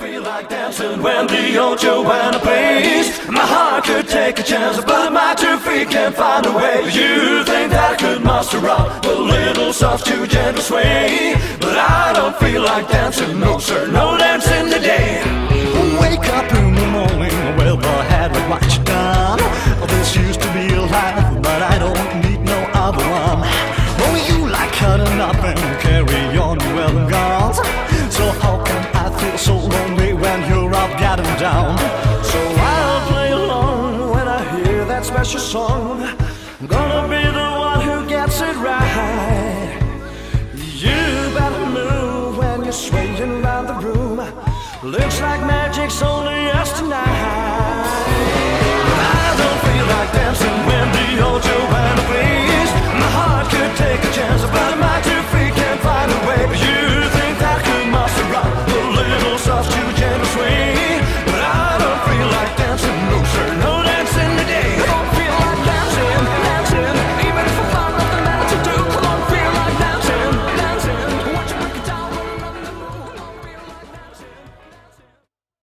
feel like dancing when the old Joanna plays. My heart could take a chance, but my 2 feet can't find a way. You think that I could muster up a little soft to gentle sway, but I don't feel like dancing, no sir, no dancing today. Wake up in the morning, well, the head of what you done. This used to be a life, but I don't need no other one. Oh, you like cutting up and carry on, well and gone. So how can I feel so lonely when you're up getting down? So I'll play along when I hear that special song. I'm gonna be the one who gets it right. You better move when you're swaying around the room. Looks like magic's only